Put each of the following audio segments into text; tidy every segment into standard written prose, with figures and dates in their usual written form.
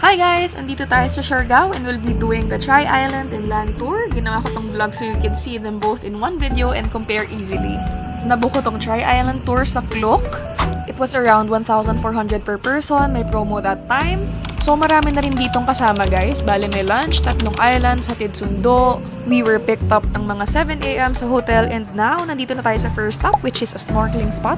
Hi guys! Andito tayo sa Siargao and we'll be doing the Tri-Island and Land Tour. Ginawa ko tong vlog so you can see them both in one video and compare easily. Nabook ko tong Tri-Island Tour sa Klook. It was around 1,400 per person. May promo that time. So marami na rin ditong kasama guys. Bale may lunch, 3 islands, hatid sundo. We were picked up ng mga 7 AM sa hotel and now nandito na tayo sa first stop which is a snorkeling spot.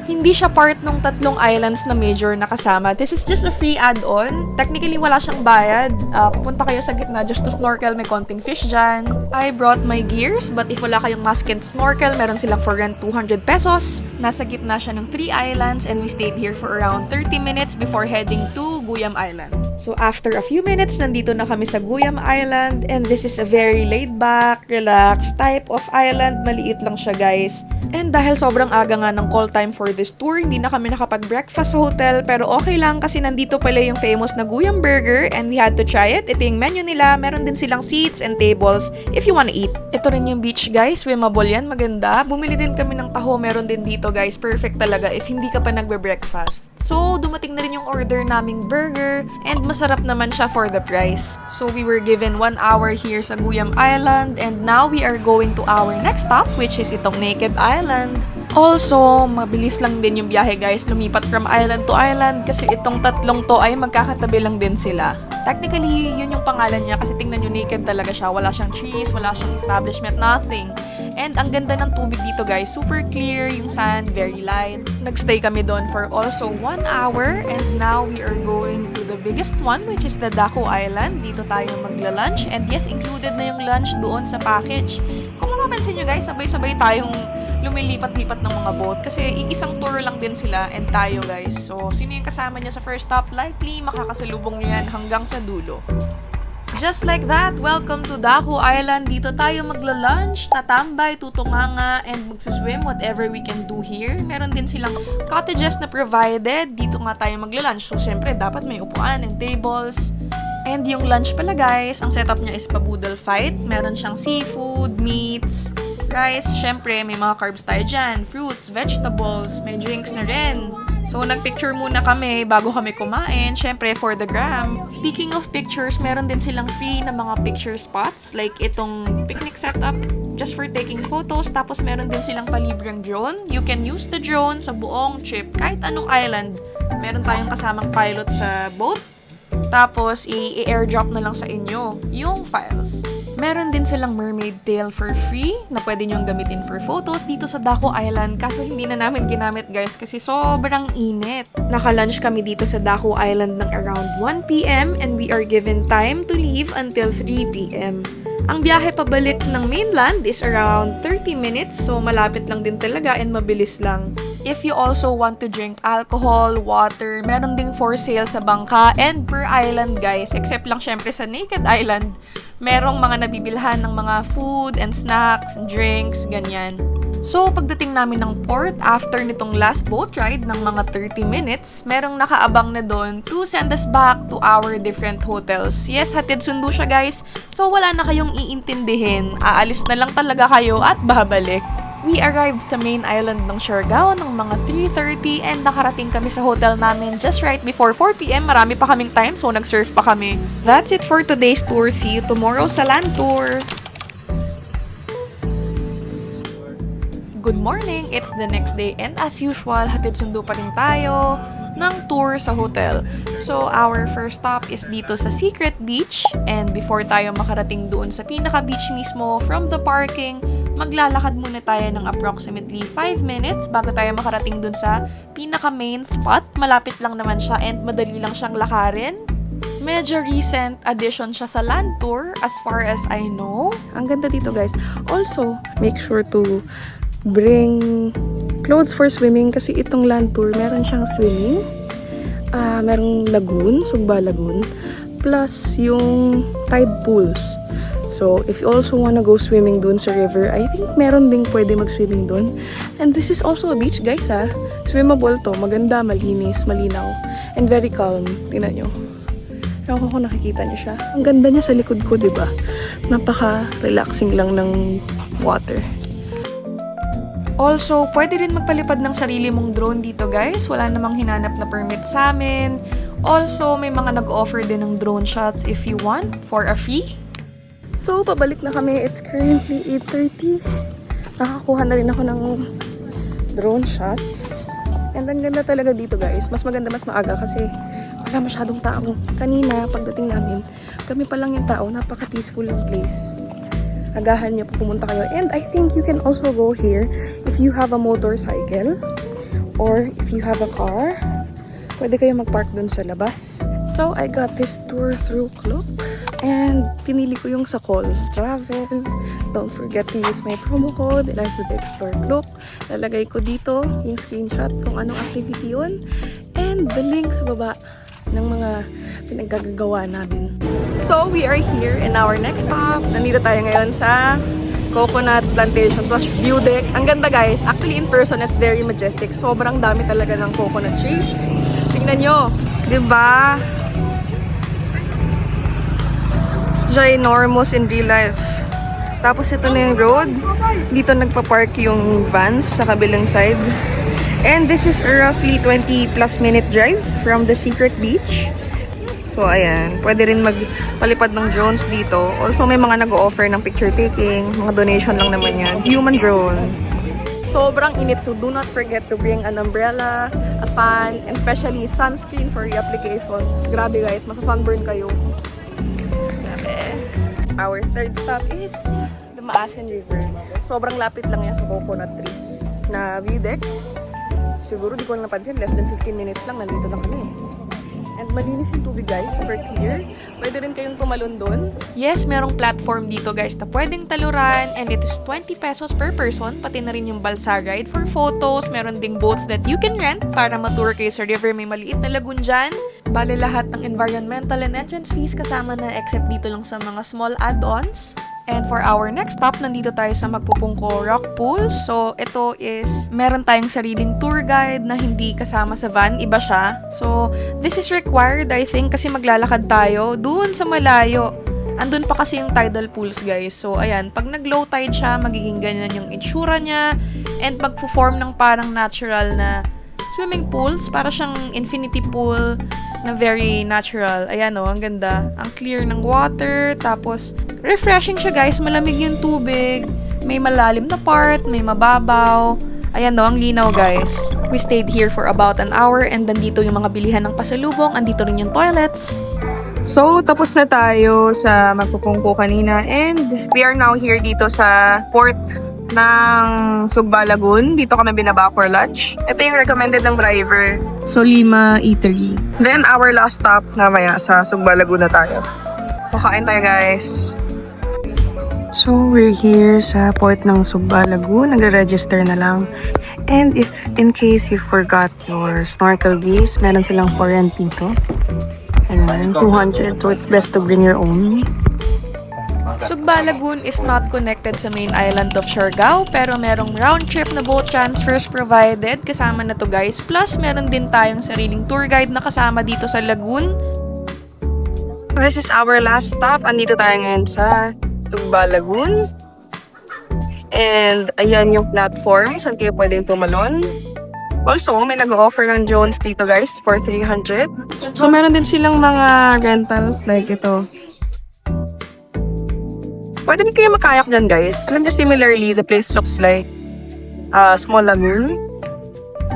Hindi siya part ng 3 islands na major na kasama. This is just a free add-on. Technically, wala siyang bayad. Pupunta kayo sa gitna just to snorkel. May konting fish dyan. I brought my gears, but if wala kayong mask and snorkel, meron silang for rent 200 pesos. Nasa gitna siya ng 3 islands and we stayed here for around 30 minutes before heading to Guyam Island. So after a few minutes, nandito na kami sa Guyam Island and this is a very laid-back, relaxed type of island. Maliit lang siya guys. And dahil sobrang aga nga ng call time for this tour, hindi na kami nakapag-breakfast sa hotel pero okay lang kasi nandito pala yung famous na Guyam Burger and we had to try it. Ito yung menu nila. Meron din silang seats and tables if you wanna eat. Ito rin yung beach guys. Swimmable yan. Maganda. Bumili din kami ng taho. Meron din dito guys. Perfect talaga if hindi ka pa nagbe-breakfast. So, dumating na rin yung order naming burger and masarap naman siya for the price. So, we were given 1 hour here sa Guyam Island and now we are going to our next stop which is itong Naked Island. Also, mabilis lang din yung biyahe guys, lumipat from island to island kasi itong 3 to ay magkakatabi lang din sila. Technically, yun yung pangalan niya kasi tingnan nyo naked talaga siya. Wala siyang trees, wala siyang establishment, nothing. And ang ganda ng tubig dito guys, super clear, yung sand, very light. Nagstay kami doon for also 1 hour and now we are going to the biggest one which is the Daco Island. Dito tayo magla-lunch and yes, included na yung lunch doon sa package. Kung mapapansin nyo guys, sabay-sabay tayong lumilipat-lipat ng mga boat kasi isang tour lang din sila and tayo guys. So, sino yung kasama niya sa first stop? Likely, makakasalubong niyo yan hanggang sa dulo. Just like that, welcome to Daco Island. Dito tayo magla-lunch, tatambay, tutunganga, and magsiswim, whatever we can do here. Meron din silang cottages na provided. Dito nga tayo magla-lunch. So, syempre, dapat may upuan and tables. And yung lunch pala guys, ang setup niya is paboodle fight. Meron siyang seafood, meats, rice, syempre may mga carbs tayo dyan, fruits, vegetables, may drinks na rin. So nagpicture muna kami bago kami kumain, syempre for the gram. Speaking of pictures, meron din silang free na mga picture spots like itong picnic setup just for taking photos. Tapos meron din silang palibreng drone. You can use the drone sa buong trip, kahit anong island. Meron tayong kasamang pilot sa boat. Tapos, i-airdrop na lang sa inyo yung files. Meron din silang mermaid tail for free na pwede nyong gamitin for photos dito sa Daco Island. Kaso hindi na namin ginamit guys kasi sobrang init. Naka-lunch kami dito sa Daco Island ng around 1 PM and we are given time to leave until 3 PM. Ang biyahe pabalik ng mainland is around 30 minutes so malapit lang din talaga and mabilis lang. If you also want to drink alcohol, water, meron ding for sale sa bangka and per island guys. Except lang syempre sa Naked Island, merong mga nabibilhan ng mga food and snacks, drinks, ganyan. So, pagdating namin ng port, after nitong last boat ride ng mga 30 minutes, merong nakaabang na doon to send us back to our different hotels. Yes, hatid sundo siya guys. So, wala na kayong iintindihin. Aalis na lang talaga kayo at babalik. We arrived sa main island ng Siargao ng mga 3:30 and nakarating kami sa hotel namin just right before 4 PM. Marami pa kaming time so nag-surf pa kami. That's it for today's tour. See you tomorrow sa land tour. Good morning! It's the next day and as usual, hatid sundo pa rin tayo ng tour sa hotel. So, our first stop is dito sa Secret Beach and before tayo makarating doon sa pinaka-beach mismo from the parking, maglalakad muna tayo ng approximately 5 minutes bago tayo makarating doon sa pinaka-main spot. Malapit lang naman siya and madali lang siyang lakarin. Medyo recent addition siya sa land tour as far as I know. Ang ganda dito guys. Also, make sure to bring clothes for swimming kasi itong land tour meron siyang swimming, merong lagoon, Sugba Lagoon, plus yung tide pools. So, if you also wanna go swimming dun sa river, I think meron ding pwede mag-swimming dun. And this is also a beach, guys, ha? Swimmable to. Maganda, malinis, malinaw. And very calm. Tingnan nyo. Ewan ko kung nakikita nyo siya. Ang ganda niya sa likod ko, diba? Napaka-relaxing lang ng water. Also, pwede rin magpalipad ng sarili mong drone dito, guys. Wala namang hinanap na permit sa amin. Also, may mga nag-offer din ng drone shots if you want for a fee. So, pabalik na kami. It's currently 8:30. Nakakuha na rin ako ng drone shots. And ang ganda talaga dito, guys. Mas maganda, mas maaga kasi wala masyadong tao. Kanina, pagdating namin, kami pa lang yung tao. Napaka-peaceful yung place. Agahan niyo po pumunta kayo. And I think you can also go here if you have a motorcycle or if you have a car. Pwede kayo mag-park dun sa labas. So, I got this tour through Klook. And pinili ko yung sa Calls Travel. Don't forget to use my promo code, Eliza to Explore Klook. Lalagay ko dito yung screenshot kung anong activity yun. And the link sa baba ng mga pinaggagawa namin. So, we are here in our next stop. Nandito tayo ngayon sa coconut plantation / view deck. Ang ganda, guys. Actually, in person, it's very majestic. Sobrang dami talaga ng coconut trees. Tingnan nyo. Diba? Ginormous in real life. Tapos ito na yung road. Dito nagpa-park yung vans sa kabilang side. And this is a roughly 20 plus minute drive from the secret beach. So ayan, pwede rin magpalipad ng drones dito. Also may mga nag-o-offer ng picture taking. Mga donation lang naman yan. Human drone. Sobrang init, so do not forget to bring an umbrella, a fan, and especially sunscreen for reapplication. Grabe, guys, masa-sunburn kayo. Our third stop is the Maasin River. Sobrang lapit lang yan sa coconut trees na view deck. Siguro di ko lang napansin, less than 15 minutes lang, nandito na kami. And malinis yung tubig, guys, super clear. Pwede rin kayong tumalon doon. Yes, merong platform dito, guys, na pwedeng taluran, and it is 20 pesos per person, pati na rin yung balsa ride for photos. Meron ding boats that you can rent para matour kayo sa river. May maliit na lagoon dyan. Bale lahat ng environmental and entrance fees kasama na except dito lang sa mga small add-ons. And for our next stop, nandito tayo sa Magpupungko Rock Pool. So, ito is, meron tayong sariling tour guide na hindi kasama sa van. Iba siya. So, this is required, I think, kasi maglalakad tayo dun sa malayo. Andun pa kasi yung tidal pools, guys. So, ayan, pag nag-low tide siya, magiging ganyan yung itsura niya. And magpo-form ng parang natural na swimming pools. Para siyang infinity pool na very natural. Ayan o, ang ganda. Ang clear ng water. Tapos, refreshing siya, guys. Malamig yung tubig. May malalim na part. May mababaw. Ayan o, ang linaw, guys. We stayed here for about an hour and nandito yung mga bilihan ng pasalubong. Andito rin yung toilets. So, tapos na tayo sa Magpupungko kanina. And we are now here dito sa port ng Sugba Lagoon. Dito kami binaba for lunch. Ito yung recommended ng driver. Solima Eatery. Then, our last stop namaya sa Sugba Lagoon na tayo. Kakain tayo, guys. So, we're here sa port ng Sugba Lagoon. Nagre-register na lang. And if in case you forgot your snorkel gears, meron silang for rent dito. Ayan, 200. So, it's best to bring your own. Sugba Lagoon is not connected sa main island of Siargao, pero merong round trip na boat transfers provided. Kasama na to, guys. Plus, meron din tayong sariling tour guide na kasama dito sa lagoon. This is our last stop. Andito tayo ngayon sa Sugba Lagoon. And ayan yung platform. Saan kayo pwedeng tumalon. Also, may nag-offer ng drones dito, guys, for 300. So, meron din silang mga rentals like ito. Pwede rin kayo makayak dyan, guys. Alam niyo, similarly, the place looks like small lagoon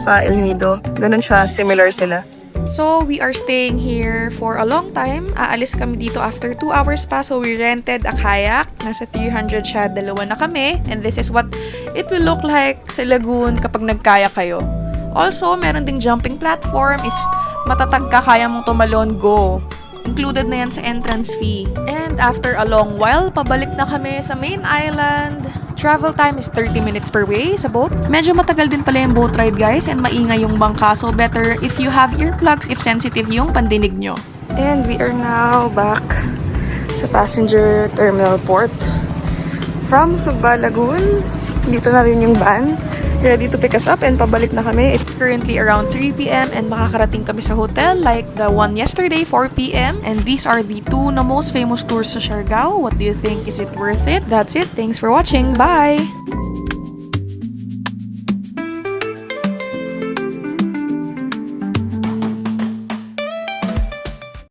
sa El Nido. Ganun siya, similar sila. So, we are staying here for a long time. Aalis kami dito after 2 hours pa. So, we rented a kayak. Nasa 300 siya, dalawa na kami. And this is what it will look like sa lagoon kapag nagkayak kayo. Also, meron ding jumping platform. If matatag ka, kaya mong tumalon, go. Included na yan sa entrance fee. And after a long while, pabalik na kami sa main island. Travel time is 30 minutes per way sa boat. Medyo matagal din pala yung boat ride, guys, and maingay yung bangka. So better if you have earplugs if sensitive yung pandinig nyo. And we are now back sa passenger terminal port. From Sugba, Lagoon, dito na rin yung van. Ready to pick us up and pabalik na kami. It's currently around 3 p.m. and makakarating kami sa hotel like the one yesterday, 4 p.m. And these are the two na most famous tours sa Siargao. What do you think? Is it worth it? That's it. Thanks for watching. Bye!